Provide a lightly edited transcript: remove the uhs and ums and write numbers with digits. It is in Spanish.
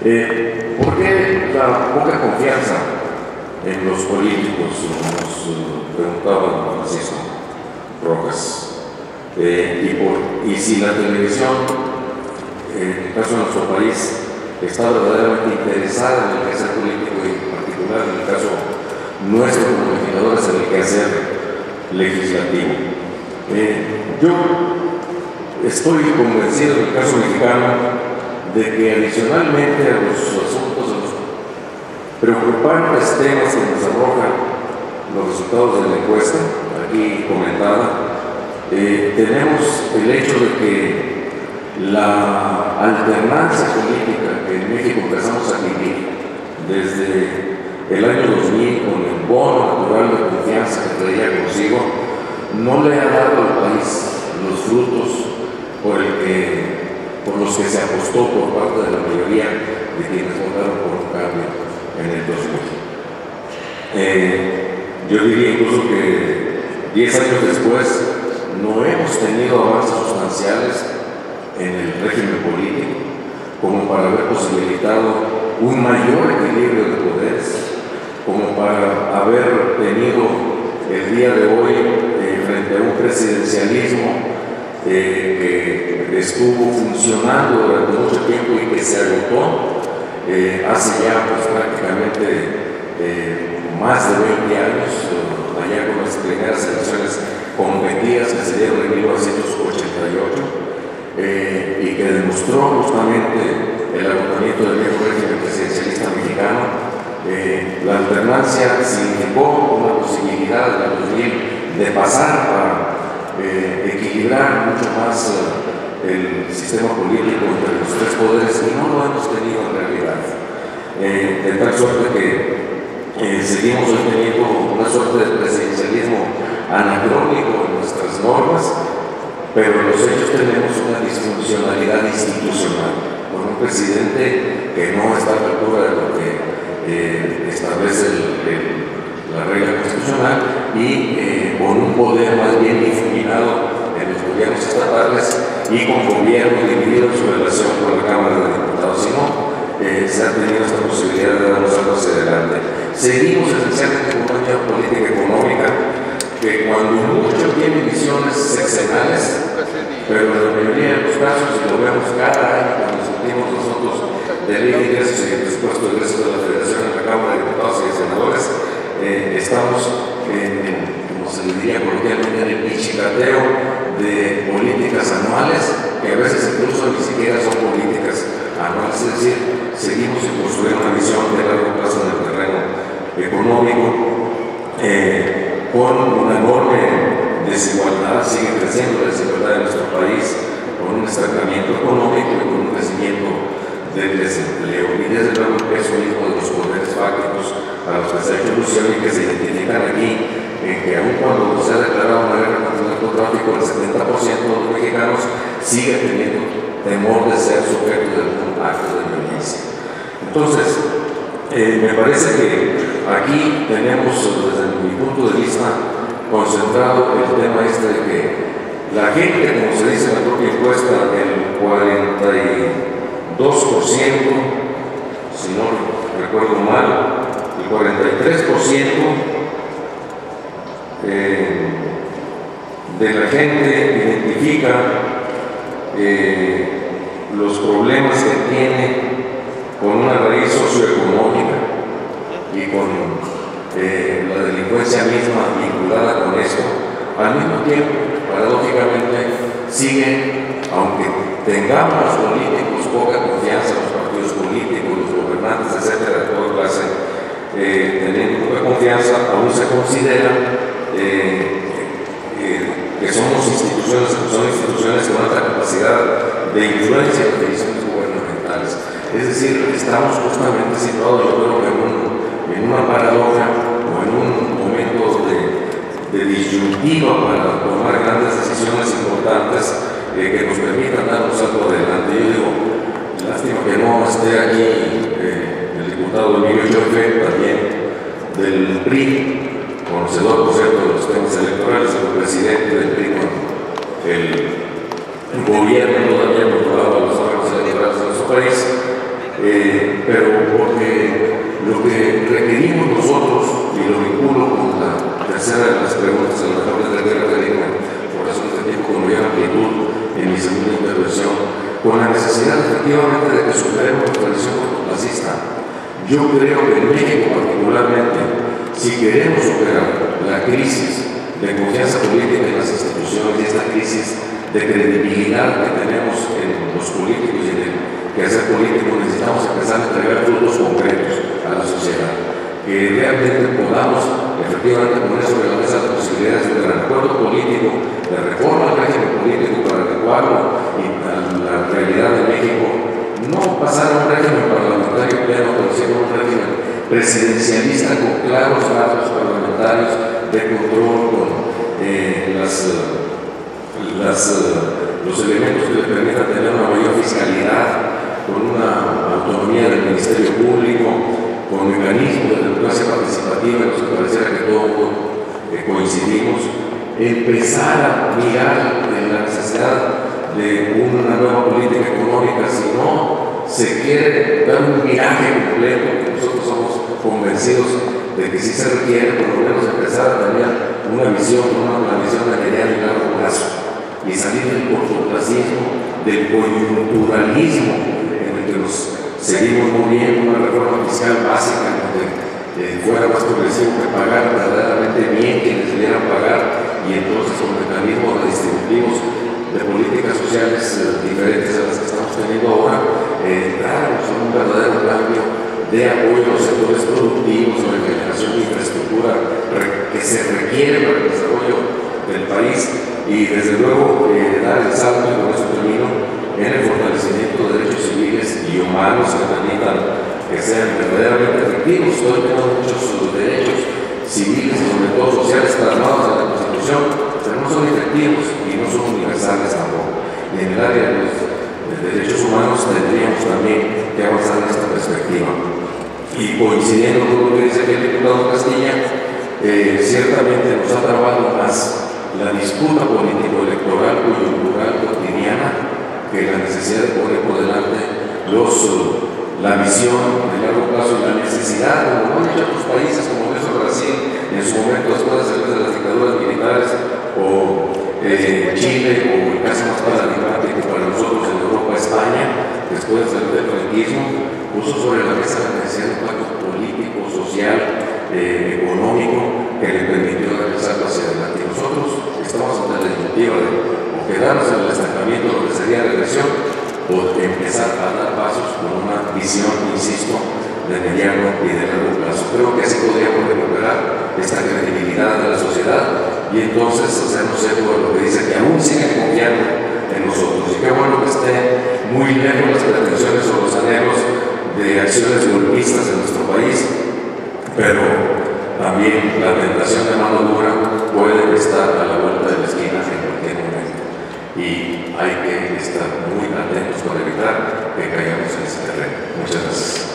¿Por qué la poca confianza en los políticos? Nos preguntaba Francisco Rojas. Y si la televisión, en el caso de nuestro país, está verdaderamente interesada en el quehacer político y en particular en el caso nuestro como legisladores en el quehacer legislativo. Yo estoy convencido en el caso mexicano de que adicionalmente a los asuntos, a los preocupantes temas que nos arrojan los resultados de la encuesta, aquí comentada, tenemos el hecho de que la alternancia política que en México empezamos a vivir desde el año 2000 con el bono natural de confianza que traía consigo, no le ha dado al país los frutos por los que se apostó por parte de la mayoría de quienes votaron por un cambio en el 2000. Yo diría incluso que 10 años después no hemos tenido avances sustanciales en el régimen político como para haber posibilitado un mayor equilibrio de poderes, como para haber tenido el día de hoy frente a un presidencialismo que estuvo funcionando durante mucho tiempo y que se agotó hace ya pues, prácticamente más de 20 años, allá con las primeras elecciones competidas que se dieron en 1988 y que demostró justamente el agotamiento del viejo régimen presidencialista mexicano. La alternancia significó una posibilidad en el 2000 de pasar a equilibrar mucho más el sistema político entre los tres poderes y no lo hemos tenido en realidad. De tal suerte que seguimos hoy teniendo una suerte de presidencialismo anacrónico en nuestras normas, pero en los hechos tenemos una disfuncionalidad institucional, con un presidente que no está a la altura de lo que establece la regla constitucional y con un poder más bien difuminado en los gobiernos estatales y con gobierno dividido en su relación con la Cámara de Diputados. Si no, se ha tenido esta posibilidad de darnos algo hacia adelante. Seguimos esencialmente con una política económica que cuando mucho tiene visiones sexenales, pero en la mayoría de los casos, y lo vemos cada año cuando discutimos nosotros de ley de ingresos y el presupuesto de ingresos de la Federación en la Cámara de Diputados y de Senadores, estamos como se le diría coloquialmente, en el pichicateo de políticas anuales, que a veces incluso ni siquiera son políticas anuales, es decir, seguimos sin construir una visión de largo plazo en el terreno económico, con una enorme desigualdad, sigue creciendo la desigualdad en nuestro país, con un estancamiento económico y con un crecimiento del desempleo. Y desde luego el peso mismo de los poderes fácticos a los que se ha hecho alusión y que se identifican aquí, que aun cuando se ha declarado una guerra contra el narcotráfico, el 70% de los mexicanos sigue teniendo temor de ser sujeto de algún acto de violencia. Entonces, me parece que aquí tenemos, desde mi punto de vista, concentrado el tema de que la gente, como se dice en la propia encuesta, el 42%, si no recuerdo mal, el 43% de la gente identifica los problemas que tiene con una raíz socioeconómica y con la delincuencia misma vinculada con esto. Al mismo tiempo, paradójicamente, sigue, aunque tengamos los políticos poca confianza en los partidos políticos, los gobernantes, etcétera, de toda clase, teniendo poca confianza, aún se considera que somos instituciones, son instituciones con alta capacidad de influencia en las decisiones gubernamentales. Es decir, estamos justamente situados, yo creo que en una paradoja o en un momento de disyuntiva para tomar grandes decisiones importantes que nos permitan dar un salto adelante. Yo digo, lástima que no esté aquí el diputado Emilio Chofe, también del PRI, conocedor, por cierto, de los temas electorales, el presidente del PRI, el gobierno todavía controlaba los órganos electorales de nuestro país. pero porque lo que requerimos nosotros, y lo vinculo con la tercera de las preguntas a las mejores de guerra que digo, por razones de tiempo, con mayor amplitud en mi segunda intervención, con la necesidad efectivamente de que superemos la tradición cortoplacista. Yo creo que en México particularmente, si queremos superar la crisis de confianza política en las instituciones y esta crisis de credibilidad que tenemos en los políticos y en el quehacer político, necesitamos empezar a entregar frutos concretos a la sociedad, que realmente podamos efectivamente poner sobre la mesa las posibilidades de un gran acuerdo político, de reforma al régimen político para adecuarlo a la realidad de México, no pasar a un régimen parlamentario pleno, pero sino un régimen presidencialista con claros lazos parlamentarios de control con los elementos que le permitan tener una mayor fiscalidad, con una autonomía del Ministerio Público, con mecanismos de democracia participativa, en los que pareciera que todos coincidimos, empezar a mirar en la necesidad de una nueva política económica, si no se quiere dar un viraje completo, que nosotros somos convencidos de que sí se requiere, por lo menos empezar a tener una visión, una planeación de mediano y largo plazo, y salir del cortoplacismo, del coyunturalismo en el que nos seguimos moviendo, una reforma fiscal básica en donde fuera más progresivo que pagar verdaderamente bien quienes debieran pagar, y entonces con mecanismos redistributivos de políticas sociales diferentes a las que estamos teniendo ahora, entrarnos en un verdadero cambio de apoyo a los sectores productivos, o de generación de infraestructura que se requiere para el desarrollo del país, y desde luego dar el salto, y con eso termino, en el fortalecimiento de derechos civiles y humanos que permitan que sean verdaderamente efectivos. Hoy tenemos muchos derechos civiles y sobre todo sociales plasmados en la Constitución, pero no son efectivos y no son universales tampoco. Y en el área de los derechos humanos tendríamos también que avanzar en esta perspectiva. Y coincidiendo con lo que dice el diputado Castilla, ciertamente nos ha trabado más la disputa político-electoral coyuntural cotidiana que la necesidad de poner por delante la visión de largo plazo y la necesidad, como lo han hecho otros países, como eso Brasil, en su momento después de salir de las dictaduras militares, o Chile, o el caso más paradigmático para nosotros en Europa, España, después de salir del franquismo, puso sobre la mesa la necesidad de un pacto político, social, económico, que le permitió regresar hacia adelante. Y nosotros estamos ante la disyuntiva de o quedarnos en el estancamiento, lo que sería regresión, o empezar a dar pasos con una visión, insisto, de mediano y de largo plazo. Creo que así podríamos recuperar esta credibilidad de la sociedad y entonces hacernos eco de lo que dice, que aún siguen confiando en nosotros. Y qué bueno que esté muy lejos las pretensiones o los anhelos de acciones golpistas en nuestro país, pero también la tentación de mano dura puede estar a la vuelta de la esquina en cualquier momento. Y hay que estar muy atentos para evitar que caigamos en ese terreno. Muchas gracias.